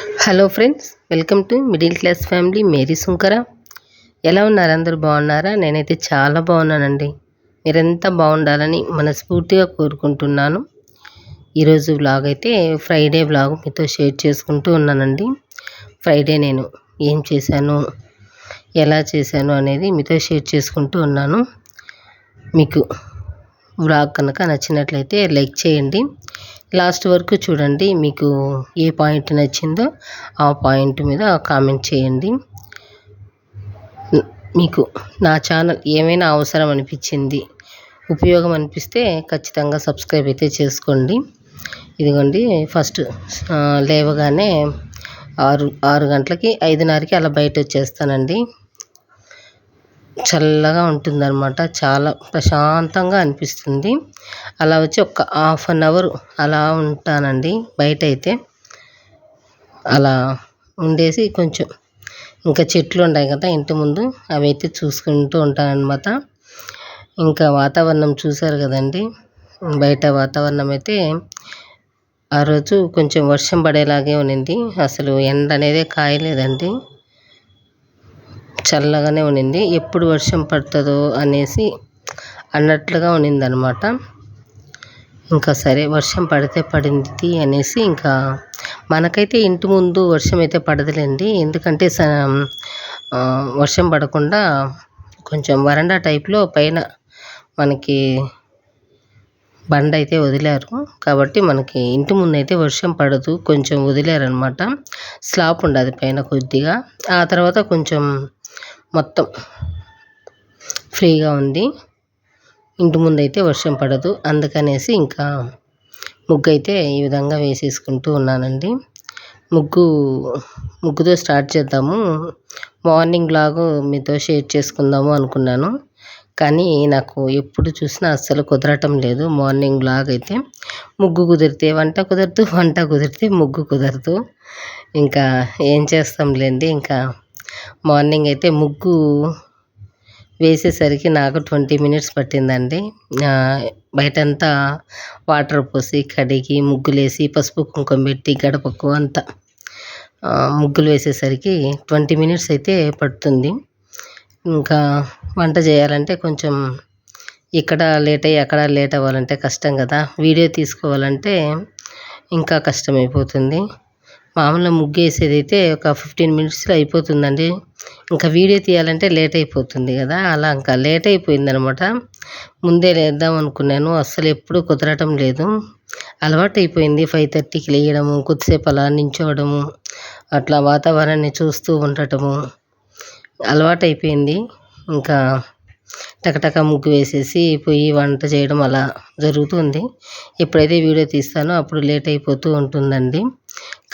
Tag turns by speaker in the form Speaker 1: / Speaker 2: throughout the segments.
Speaker 1: Hello friends, welcome to middle class family Mary Sunkara. ఎలా ఉన్నారు? అందరూ బాగున్నారా? నేనైతే చాలా బాగున్నానండి. మీరెంత బాగుండాలని మనస్ఫూర్తిగా కోరుకుంటున్నాను. ఈరోజు వ్లాగ్ అయితే ఫ్రైడే వ్లాగ్ మీతో షేర్ చేసుకుంటూ ఉన్నానండి. ఫ్రైడే నేను ఏం చేశాను, ఎలా చేశాను అనేది మీతో షేర్ చేసుకుంటూ ఉన్నాను. మీకు వ్లాగ్ కనుక నచ్చినట్లయితే లైక్ చేయండి, లాస్ట్ వరకు చూడండి. మీకు ఏ పాయింట్ నచ్చిందో ఆ పాయింట్ మీద కామెంట్ చేయండి. మీకు నా ఛానల్ ఏమైనా అవసరం అనిపించింది, ఉపయోగం అనిపిస్తే ఖచ్చితంగా సబ్స్క్రైబ్ అయితే చేసుకోండి. ఇదిగోండి, ఫస్ట్ లేవగానే 6 గంటలకి 5:30కి అలా బయట వచ్చేస్తానండి. చల్లగా ఉంటుందన్నమాట, చాలా ప్రశాంతంగా అనిపిస్తుంది. అలా వచ్చి ఒక హాఫ్ అన్ అవర్ అలా ఉంటానండి బయట అయితే. అలా ఉండేసి కొంచెం ఇంకా చెట్లు ఉన్నాయి కదా ఇంటి ముందు, అవి అయితే చూసుకుంటూ ఉంటానన్నమాట. ఇంకా వాతావరణం చూశారు కదండి, బయట వాతావరణం అయితే ఆ రోజు కొంచెం వర్షం పడేలాగే ఉన్నింది. అసలు ఎండ అనేది కాయలేదండి, చల్లగానే ఉన్నింది. ఎప్పుడు వర్షం పడుతుందో అనేసి అన్నట్లుగా ఉన్నిందనమాట. ఇంకా సరే, వర్షం పడితే పడింది అనేసి ఇంకా మనకైతే ఇంటి ముందు వర్షం అయితే పడదులేండి. ఎందుకంటే వర్షం పడకుండా కొంచెం వరండా టైప్లో పైన మనకి బండ అయితే వదిలారు కాబట్టి మనకి ఇంటి ముందు అయితే వర్షం పడదు. కొంచెం వదిలారనమాట, స్లాబ్ ఉండదు పైన కొద్దిగా. ఆ తర్వాత కొంచెం మొత్తం ఫ్రీగా ఉంది, ఇంటి ముందు అయితే వర్షం పడదు. అందుకనేసి ఇంకా ముగ్గు అయితే ఈ విధంగా వేసేసుకుంటూ ఉన్నానండి. ముగ్గుతో స్టార్ట్ చేద్దాము, మార్నింగ్ లాగు మీతో షేర్ చేసుకుందాము అనుకున్నాను. కానీ నాకు ఎప్పుడు చూసినా అస్సలు కుదరటం లేదు మార్నింగ్ లాగ్ అయితే. ముగ్గు కుదిరితే వంట కుదరదు, వంట కుదిరితే ముగ్గు కుదరదు. ఇంకా ఏం చేస్తాంలేండి. ఇంకా మార్నింగ్ అయితే ముగ్గు వేసేసరికి నాకు 20 మినిట్స్ పట్టిందండి. బయటంతా వాటర్ పోసి కడిగి ముగ్గులేసి పసుపు కుంకుమ పెట్టి గడపకు అంతా ముగ్గులు వేసేసరికి 20 మినిట్స్ అయితే పడుతుంది. ఇంకా వంట చేయాలంటే కొంచెం ఇక్కడ లేట్ అయ్యి అక్కడ లేట్ అవ్వాలంటే కష్టం కదా, వీడియో తీసుకోవాలంటే ఇంకా కష్టమైపోతుంది. మామూలుగా ముగ్గు వేసేది అయితే ఒక 15 మినిట్స్లో అయిపోతుందండి. ఇంకా వీడియో తీయాలంటే లేట్ అయిపోతుంది కదా, అలా ఇంకా లేట్ అయిపోయిందనమాట. ముందే లేద్దాం అనుకున్నాను, అస్సలు ఎప్పుడూ కుదరటం లేదు. అలవాటు అయిపోయింది 5:30కి లేయడము, కొద్దిసేపు అలా నించోవడము, అట్లా వాతావరణాన్ని చూస్తూ ఉండటము అలవాటు అయిపోయింది. ఇంకా టకటక ముగ్గు వేసేసి పోయి వంట చేయడం అలా జరుగుతుంది. ఎప్పుడైతే వీడియో తీస్తానో అప్పుడు లేట్ అయిపోతూ ఉంటుందండి.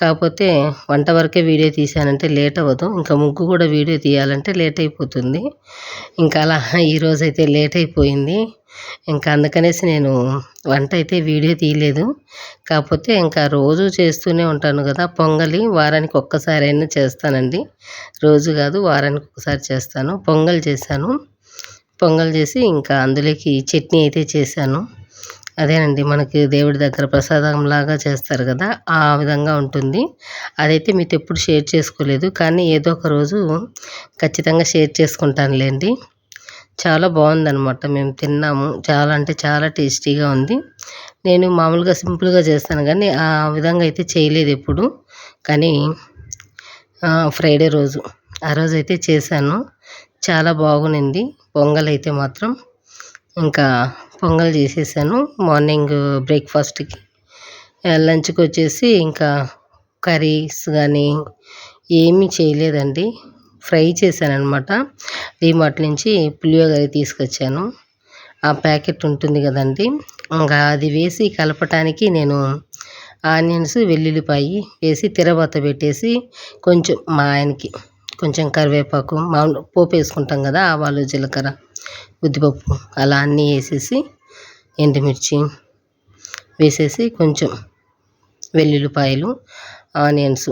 Speaker 1: కాకపోతే వంట వరకే వీడియో తీసానంటే లేట్ అవ్వదు, ఇంకా ముగ్గు కూడా వీడియో తీయాలంటే లేట్ అయిపోతుంది. ఇంకా అలా ఈరోజైతే లేట్ అయిపోయింది. ఇంకా అందుకనేసి నేను వంట అయితే వీడియో తీయలేదు. కాకపోతే ఇంకా రోజు చేస్తూనే ఉంటాను కదా, పొంగలి వారానికి ఒక్కసారైనా చేస్తానండి. రోజు కాదు, వారానికి ఒకసారి చేస్తాను. పొంగల్ చేశాను, పొంగల్ చేసి ఇంకా అందులోకి చట్నీ అయితే చేశాను. అదేనండి, మనకి దేవుడి దగ్గర ప్రసాదం లాగా చేస్తారు కదా, ఆ విధంగా ఉంటుంది. అదైతే మీతో ఎప్పుడు షేర్ చేసుకోలేదు, కానీ ఏదో ఒక రోజు ఖచ్చితంగా షేర్ చేసుకుంటానులేండి. చాలా బాగుందనమాట, మేము తిన్నాము. చాలా అంటే చాలా టేస్టీగా ఉంది. నేను మామూలుగా సింపుల్గా చేస్తాను కానీ ఆ విధంగా అయితే చేయలేదు ఎప్పుడు. కానీ ఫ్రైడే రోజు ఆ రోజు అయితే చేశాను, చాలా బాగునింది పొంగల్ అయితే మాత్రం. ఇంకా పొంగల్ చేసేసాను మార్నింగ్ బ్రేక్ఫాస్ట్కి. లంచ్కి వచ్చేసి ఇంకా కర్రీస్ కానీ ఏమీ చేయలేదండి, ఫ్రై చేశానమాట. డీమార్ట్ నుంచి పులియోగర తీసుకొచ్చాను, ఆ ప్యాకెట్ ఉంటుంది కదండి, ఇంకా అది వేసి కలపటానికి నేను ఆనియన్స్ వెల్లుల్లిపాయి వేసి తిరగబాత పెట్టేసి కొంచెం మా ఆయనకి కొంచెం కరివేపాకు, మామూలు పోపు వేసుకుంటాం కదా, ఆవాలు జీలకర్ర ఉద్దిపప్పు అలా అన్నీ వేసేసి ఎండుమిర్చి వేసేసి కొంచెం వెల్లుల్లిపాయలు ఆనియన్స్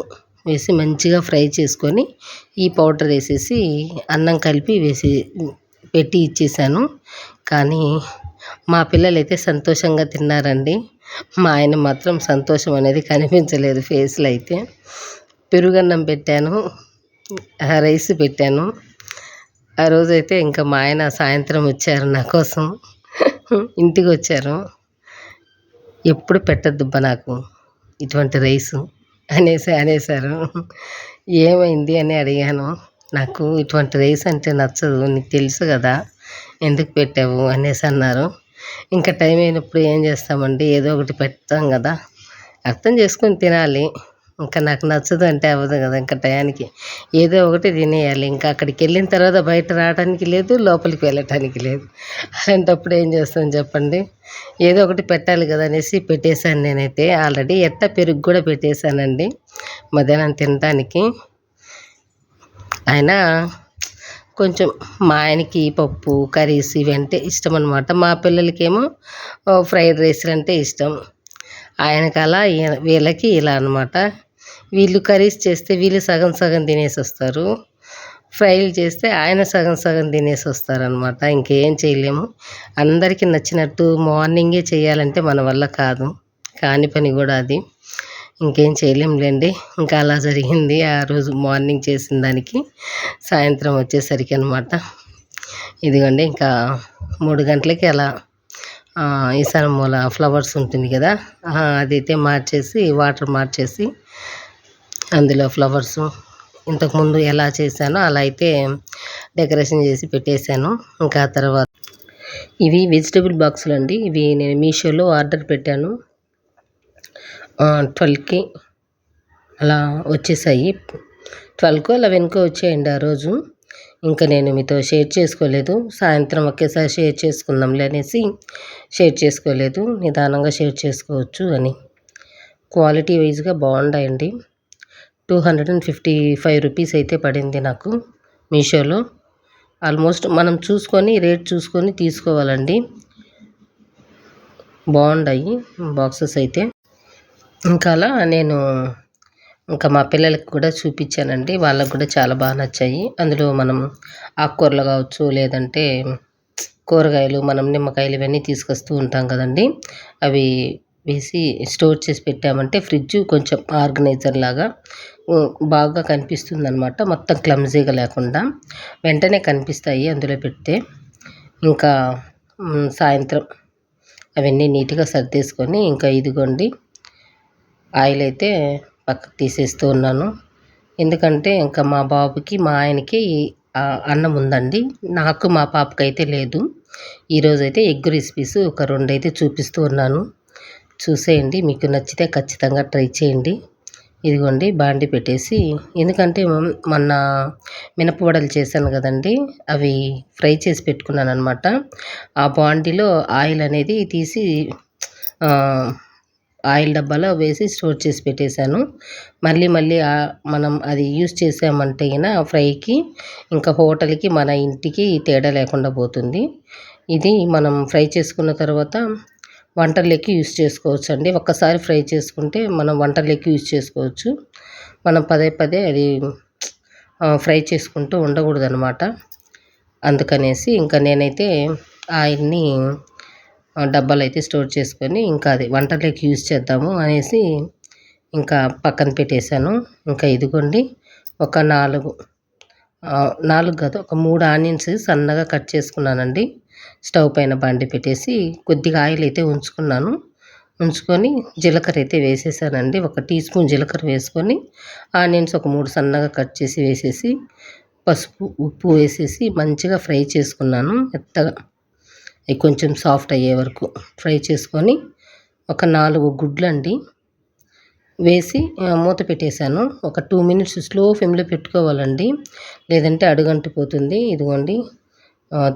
Speaker 1: వేసి మంచిగా ఫ్రై చేసుకొని ఈ పౌడర్ వేసేసి అన్నం కలిపి వేసి పెట్టి ఇచ్చేసాను. కానీ మా పిల్లలైతే సంతోషంగా తిన్నారండి, మా ఆయన మాత్రం సంతోషం అనేది కనిపించలేదు ఫేస్లో అయితే. పెరుగన్నం పెట్టాను, రైస్ పెట్టాను. ఆ రోజైతే ఇంకా మా ఆయన సాయంత్రం వచ్చారు నా కోసం. ఇంటికి వచ్చారు. ఎప్పుడు పెట్టద్దబ్బా నాకు ఇటువంటి రైసు అనేసారు. ఏమైంది అని అడిగాను. నాకు ఇటువంటి రైస్ అంటే నచ్చదు, నీకు తెలుసు కదా, ఎందుకు పెట్టావు అనేసి అన్నారు. ఇంకా టైం అయినప్పుడు ఏం చేస్తామండి, ఏదో ఒకటి పెడతాం కదా, అర్థం చేసుకొని తినాలి. ఇంకా నాకు నచ్చదు అంటే అవ్వదు కదా, ఇంకా టయానికి ఏదో ఒకటి తినేయాలి. ఇంకా అక్కడికి వెళ్ళిన తర్వాత బయట రావడానికి లేదు, లోపలికి వెళ్ళటానికి లేదు. అలాంటప్పుడు ఏం చేస్తాను చెప్పండి, ఏదో ఒకటి పెట్టాలి కదా అనేసి పెట్టేశాను. నేనైతే ఆల్రెడీ పెరుగు కూడా పెట్టేశానండి మధ్యాహ్నం తినడానికి. ఆయన కొంచెం మా ఆయనకి పప్పు కర్రీస్ ఇవంటే ఇష్టం అనమాట. మా పిల్లలకేమో ఫ్రైడ్ రైస్లు అంటే ఇష్టం. ఆయనకి అలా, వీళ్ళకి ఇలా అనమాట. వీళ్ళు కర్రీస్ చేస్తే వీళ్ళు సగం సగం తినేసి వస్తారు, ఫ్రైలు చేస్తే ఆయన సగం సగం తినేసి వస్తారనమాట. ఇంకేం చేయలేము. అందరికీ నచ్చినట్టు మార్నింగే చేయాలంటే మన వల్ల కాదు, కాని పని కూడా అది. ఇంకేం చేయలేంలేండి. ఇంకా అలా జరిగింది ఆ రోజు మార్నింగ్ చేసిన దానికి. సాయంత్రం వచ్చేసరికి అనమాట, ఇదిగోండి ఇంకా 3 గంటలకి అలా ఈశాన్య మూల ఫ్లవర్స్ ఉంటుంది కదా, అదైతే మార్చేసి వాటర్ మార్చేసి అందులో ఫ్లవర్సు ఇంతకుముందు ఎలా చేశానో అలా అయితే డెకరేషన్ చేసి పెట్టేశాను. ఇంకా తర్వాత ఇవి వెజిటబుల్ బాక్సులు అండి. ఇవి నేను మీషోలో ఆర్డర్ పెట్టాను. 12కి అలా వచ్చేసాయి. 12కో 11కో వచ్చాయండి ఆ రోజు. ఇంకా నేను మీతో షేర్ చేసుకోలేదు. సాయంత్రం ఒకేసారి షేర్ చేసుకుందాంలే అనేసి షేర్ చేసుకోలేదు. నిదానంగా షేర్ చేసుకోవచ్చు అని. క్వాలిటీ వైజ్గా బాగున్నాయండి. 255 రూపీస్ అయితే పడింది నాకు మీషోలో. ఆల్మోస్ట్ మనం చూసుకొని రేట్ చూసుకొని తీసుకోవాలండి. బాగున్నాయి బాక్సెస్ అయితే. ఇంకా అలా నేను ఇంకా మా పిల్లలకి కూడా చూపించానండి. వాళ్ళకు కూడా చాలా బాగా నచ్చాయి. అందులో మనం ఆకుకూరలు కావచ్చు, లేదంటే కూరగాయలు, మనం నిమ్మకాయలు ఇవన్నీ తీసుకొస్తూ ఉంటాం కదండి, అవి వేసి స్టోర్ చేసి పెట్టామంటే ఫ్రిడ్జ్ కొంచెం ఆర్గనైజర్ లాగా బాగా కనిపిస్తుంది అనమాట. మొత్తం క్లమ్జీగా లేకుండా వెంటనే కనిపిస్తాయి అందులో పెడితే. ఇంకా సాయంత్రం అవన్నీ నీట్గా సర్దేసుకొని ఇంకా ఇదిగోండి ఆయిల్ అయితే పక్కకు తీసేస్తూ ఉన్నాను. ఎందుకంటే ఇంకా మా బాబుకి మా ఆయనకి అన్నం ఉందండి, నాకు మా పాపకి అయితే లేదు. ఈరోజైతే ఎగ్ రెసిపీస్ ఒక 2 అయితే చూపిస్తూ ఉన్నాను, చూసేయండి. మీకు నచ్చితే ఖచ్చితంగా ట్రై చేయండి. ఇదిగోండి బాండి పెట్టేసి, ఎందుకంటే మొన్న మినపవడలు చేశాను కదండి, అవి ఫ్రై చేసి పెట్టుకున్నాను అనమాట. ఆ బాండిలో ఆయిల్ అనేది తీసి ఆయిల్ డబ్బాలో వేసి స్టోర్ చేసి పెట్టేశాను. మళ్ళీ మనం అది యూస్ చేసామంటే అయినా ఫ్రైకి ఇంకా హోటల్కి మన ఇంటికి తేడా లేకుండా పోతుంది. ఇది మనం ఫ్రై చేసుకున్న తర్వాత వంటల్లోకి యూస్ చేసుకోవచ్చు అండి. ఒక్కసారి ఫ్రై చేసుకుంటే మనం వంటల్లోకి యూస్ చేసుకోవచ్చు. మనం పదే పదే అది ఫ్రై చేసుకుంటూ ఉండకూడదు అనమాట. అందుకనేసి ఇంకా నేనైతే ఆయిల్ని డబ్బాలు అయితే స్టోర్ చేసుకొని ఇంకా అది వంటలోకి యూస్ చేద్దాము అనేసి ఇంకా పక్కన పెట్టేశాను. ఇంకా ఇదిగోండి ఒక 4 కాదు, ఒక 3 ఆనియన్స్ సన్నగా కట్ చేసుకున్నానండి. స్టవ్ పైన బండి పెట్టేసి కొద్దిగా ఆయిల్ అయితే ఉంచుకొని జీలకర్ర అయితే వేసేసానండి. 1 టీ స్పూన్ జీలకర్ర వేసుకొని ఆనియన్స్ ఒక 3 సన్నగా కట్ చేసి వేసేసి పసుపు ఉప్పు వేసేసి మంచిగా ఫ్రై చేసుకున్నాను. మెత్తగా అవి కొంచెం సాఫ్ట్ అయ్యే వరకు ఫ్రై చేసుకొని ఒక 4 గుడ్లండి వేసి మూత పెట్టేశాను. ఒక 2 మినిట్స్ స్లో ఫ్లేమ్లో పెట్టుకోవాలండి, లేదంటే అడుగంటిపోతుంది. ఇదిగోండి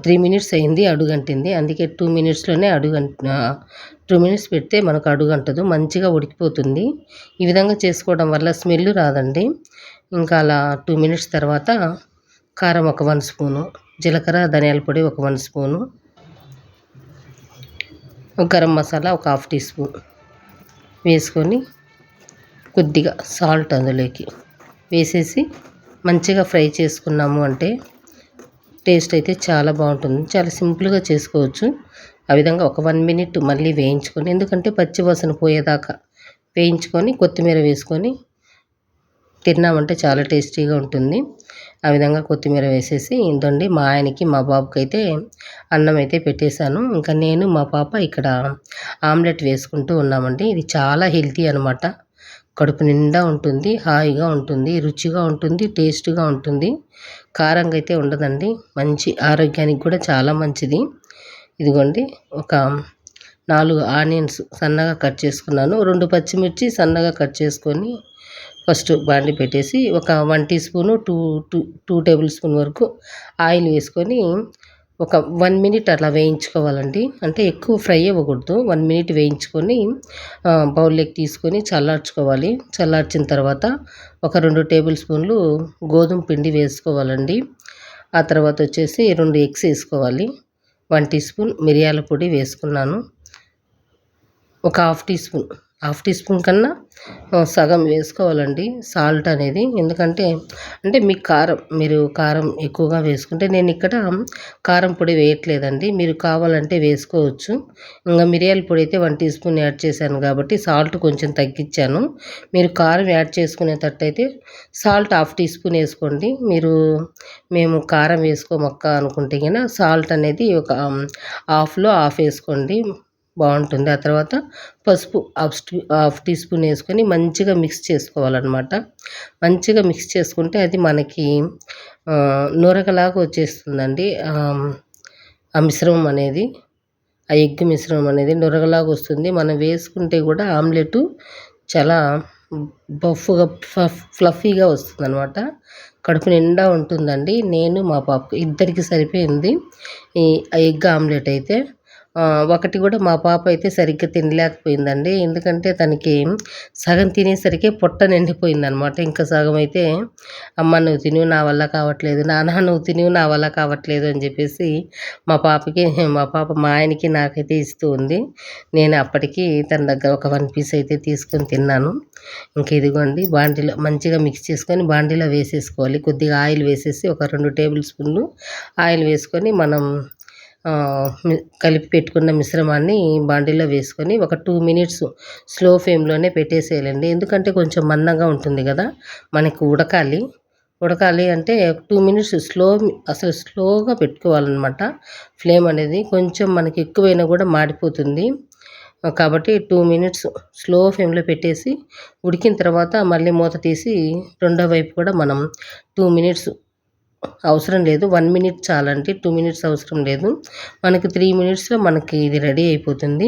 Speaker 1: 3 మినిట్స్ అయింది, అడుగంటింది. అందుకే 2 మినిట్స్లోనే 2 మినిట్స్ పెడితే మనకు అడుగంటదు, మంచిగా ఉడికిపోతుంది. ఈ విధంగా చేసుకోవడం వల్ల స్మెల్ రాదండి. ఇంకా అలా 2 మినిట్స్ తర్వాత కారం ఒక 1 స్పూను, జీలకర్ర ధనియాల పొడి ఒక 1 స్పూను, గరం మసాలా ఒక 1/2 టీ స్పూన్ వేసుకొని కొద్దిగా సాల్ట్ అందులోకి వేసేసి మంచిగా ఫ్రై చేసుకున్నాము అంటే టేస్ట్ అయితే చాలా బాగుంటుంది. చాలా సింపుల్గా చేసుకోవచ్చు. ఆ విధంగా ఒక 1 మినిట్ మళ్ళీ వేయించుకొని, ఎందుకంటే పచ్చి వాసన పోయేదాకా వేయించుకొని కొత్తిమీర వేసుకొని తిన్నామంటే చాలా టేస్టీగా ఉంటుంది. ఆ విధంగా కొత్తిమీర వేసేసి ఇదండి మా ఆయనకి, మా బాబుకైతే అన్నం అయితే పెట్టేశాను. ఇంకా నేను, మా పాప ఇక్కడ ఆమ్లెట్ వేసుకుంటూ ఉన్నామండి. ఇది చాలా హెల్తీ అనమాట. కడుపు నిండా ఉంటుంది, హాయిగా ఉంటుంది, రుచిగా ఉంటుంది, టేస్ట్‌గా ఉంటుంది. కారంగా అయితే ఉండదండి. మంచి ఆరోగ్యానికి కూడా చాలా మంచిది. ఇదిగోండి ఒక 4 ఆనియన్స్ సన్నగా కట్ చేసుకున్నాను. 2 పచ్చిమిర్చి సన్నగా కట్ చేసుకొని ఫస్ట్ బాండీ పెట్టేసి ఒక 1 టీ స్పూను 2 టేబుల్ స్పూన్ వరకు ఆయిల్ వేసుకొని ఒక 1 మినిట్ అట్లా వేయించుకోవాలండి. అంటే ఎక్కువ ఫ్రై అవ్వకూడదు. 1 మినిట్ వేయించుకొని బౌల్‌లోకి తీసుకొని చల్లార్చుకోవాలి. చల్లార్చిన తర్వాత ఒక 2 టేబుల్ స్పూన్లు గోధుమ పిండి వేసుకోవాలండి. ఆ తర్వాత వచ్చేసి 2 ఎగ్స్ ఏసుకోవాలి. 1 టీ స్పూన్ మిరియాల పొడి వేసుకున్నాను. ఒక హాఫ్ టీ స్పూన్ కన్నా సగం వేసుకోవాలండి సాల్ట్ అనేది. ఎందుకంటే మీకు మీరు కారం ఎక్కువగా వేసుకుంటే, నేను ఇక్కడ కారం పొడి వేయట్లేదండి. మీరు కావాలంటే వేసుకోవచ్చు. ఇంకా మిరియాల పొడి అయితే 1 టీ స్పూన్ యాడ్ చేశాను కాబట్టి సాల్ట్ కొంచెం తగ్గించాను. మీరు కారం యాడ్ చేసుకునేటట్టయితే సాల్ట్ హాఫ్ టీ స్పూన్ వేసుకోండి. మేము కారం వేసుకోమక్క అనుకుంటే గిన సాల్ట్ అనేది ఒక హాఫ్‌లో హాఫ్ వేసుకోండి, బాగుంటుంది. ఆ తర్వాత పసుపు హాఫ్ టీ స్పూన్ వేసుకొని మంచిగా మిక్స్ చేసుకోవాలన్నమాట. మంచిగా మిక్స్ చేసుకుంటే అది మనకి నురగలాగా వచ్చేస్తుందండి. ఆ మిశ్రమం అనేది, ఆ ఎగ్ మిశ్రమం అనేది నురగలాగా వస్తుంది. మనం వేసుకుంటే కూడా ఆమ్లెటు చాలా బఫ్‌గా ఫ్లఫీగా వస్తుందనమాట. కడుపు నిండా ఉంటుందండి. నేను, మా పాపకి ఇద్దరికి సరిపోయింది ఈ ఎగ్ ఆమ్లెట్ అయితే. ఒకటి కూడా మా పాప అయితే సరిగ్గా తినలేకపోయిందండి. ఎందుకంటే తనకి సగం తినేసరికి పొట్ట నిండిపోయిందనమాట. ఇంకా సగం అయితే అమ్మ నువ్వు తిను, నా వల్ల కావట్లేదు, నాన్న నువ్వు తిను, నా వల్ల కావట్లేదు అని చెప్పేసి మా పాప మా ఆయనకి నాకైతే ఇస్తూ ఉంది. నేను అప్పటికి తన దగ్గర ఒక 1 పీస్ అయితే తీసుకొని తిన్నాను. ఇంక ఇదిగోండి బాండీలో మంచిగా మిక్స్ చేసుకొని బాండీలో వేసేసుకోవాలి. కొద్దిగా ఆయిల్ వేసేసి ఒక 2 టేబుల్ స్పూన్లు ఆయిల్ వేసుకొని మనం కలిపి పెట్టుకున్న మిశ్రమాన్ని బాండీలో వేసుకొని ఒక 2 మినిట్స్ స్లో ఫ్లేమ్‌లోనే పెట్టేసేయాలండి. ఎందుకంటే కొంచెం మందంగా ఉంటుంది కదా, మనకి ఉడకాలి అంటే 2 మినిట్స్ అసలు స్లోగా పెట్టుకోవాలన్నమాట. ఫ్లేమ్ అనేది కొంచెం మనకి ఎక్కువైనా కూడా మాడిపోతుంది. కాబట్టి 2 మినిట్స్ స్లో ఫ్లేమ్‌లో పెట్టేసి ఉడికిన తర్వాత మళ్ళీ మూత తీసి రెండో వైపు కూడా మనం 2 మినిట్స్ అవసరం లేదు, 1 మినిట్ చాలండి. 2 మినిట్స్ అవసరం లేదు. మనకి 3 మినిట్స్‌లో మనకి ఇది రెడీ అయిపోతుంది.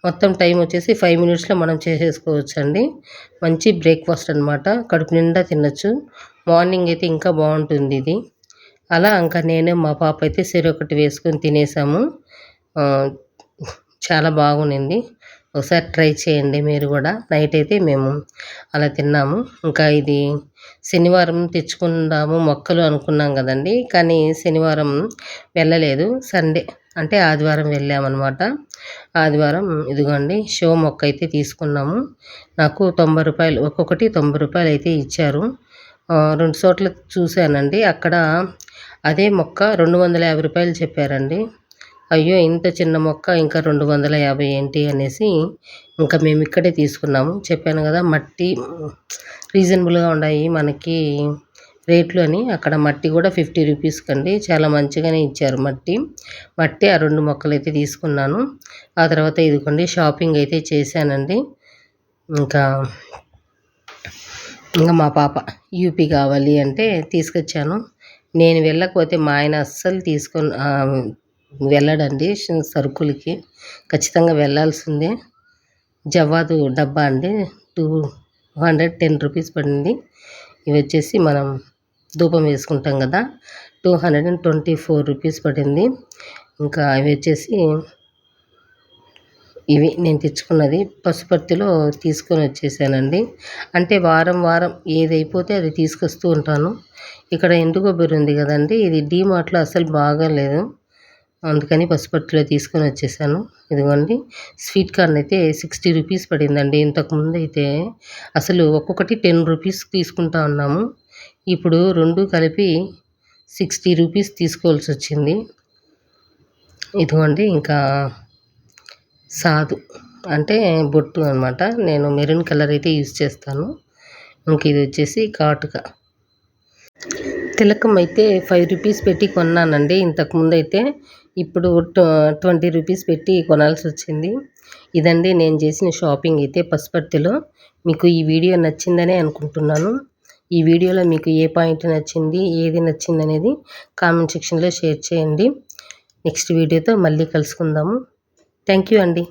Speaker 1: మొత్తం టైం వచ్చేసి 5 మినిట్స్‌లో మనం చేసేసుకోవచ్చండి. మంచి బ్రేక్‌ఫాస్ట్ అనమాట. కడుపు నిండా తినొచ్చు. మార్నింగ్ అయితే ఇంకా బాగుంటుంది ఇది. అలా ఇంకా నేను, మా పాప అయితే చెరొకటి వేసుకొని తినేసాము. చాలా బాగుండింది. ఒకసారి ట్రై చేయండి మీరు కూడా. నైట్ అయితే మేము అలా తిన్నాము. ఇంకా ఇది శనివారం తెచ్చుకుందాము మొక్కలు అనుకున్నాం కదండీ, కానీ శనివారం వెళ్ళలేదు. సండే అంటే ఆదివారం వెళ్ళామన్నమాట. ఆదివారం ఇదిగోండి షో మొక్క అయితే తీసుకున్నాము. నాకు రూ. 90 ఒక్కొక్కటి రూ. 90 అయితే ఇచ్చారు. 2 చోట్ల చూశానండి. అక్కడ అదే మొక్క రూ. 250 చెప్పారండి. అయ్యో ఇంత చిన్న మొక్క ఇంకా 250 ఏంటి అనేసి ఇంకా మేము ఇక్కడే తీసుకున్నాము. చెప్పాను కదా మట్టి రీజనబుల్గా ఉన్నాయి మనకి రేట్లు అని. అక్కడ మట్టి కూడా 50 రూపీస్ కండి, చాలా మంచిగానే ఇచ్చారు మట్టి. ఆ 2 మొక్కలు అయితే తీసుకున్నాను. ఆ తర్వాత ఇదిగోండి షాపింగ్ అయితే చేశానండి. ఇంకా మా పాప యూపీ కావాలి అంటే తీసుకొచ్చాను. నేను వెళ్ళకపోతే మా ఆయన అస్సలు వెళ్ళడండి సరుకులకి. ఖచ్చితంగా వెళ్ళాల్సిందే. జవ్వాదు డబ్బా అండి, 210 రూపీస్ పడింది. ఇవి వచ్చేసి మనం ధూపం వేసుకుంటాం కదా, 224 రూపీస్ పడింది. ఇంకా ఇవి వచ్చేసి ఇవి నేను తెచ్చుకున్నది పసుపర్తిలో తీసుకొని వచ్చేసానండి. అంటే వారం ఏది అయిపోతే అది తీసుకొస్తూ ఉంటాను. ఇక్కడ ఎండు కొబ్బరి ఉంది కదండి, ఇది డీమార్ట్‌లో అసలు బాగాలేదు. అందుకని పసుపర్తిలో తీసుకొని వచ్చేసాను. ఇదిగోండి స్వీట్ కార్న్ అయితే 60 రూపీస్ పడిందండి. ఇంతకుముందు అయితే అసలు ఒక్కొక్కటి 10 రూపీస్ తీసుకుంటా ఉన్నాము. ఇప్పుడు 2 కలిపి 60 రూపీస్ తీసుకోవాల్సి వచ్చింది. ఇదిగోండి ఇంకా సాదు అంటే బొట్టు అనమాట. నేను మెరూన్ కలర్ అయితే యూజ్ చేస్తాను. ఇంక ఇది వచ్చేసి కాటుక. తిలకం అయితే 5 రూపీస్ పెట్టి కొన్నానండి ఇంతకుముందు అయితే. ఇప్పుడు 20 రూపీస్ పెట్టి కొనాల్సి వచ్చింది. ఇదండి నేను చేసిన షాపింగ్ అయితే పసుపర్తిలో. మీకు ఈ వీడియో నచ్చిందనే అనుకుంటున్నాను. ఈ వీడియోలో మీకు ఏ పాయింట్ నచ్చింది, ఏది నచ్చింది అనేది కామెంట్ సెక్షన్లో షేర్ చేయండి. నెక్స్ట్ వీడియోతో మళ్ళీ కలుసుకుందాము. థ్యాంక్ యూ అండి.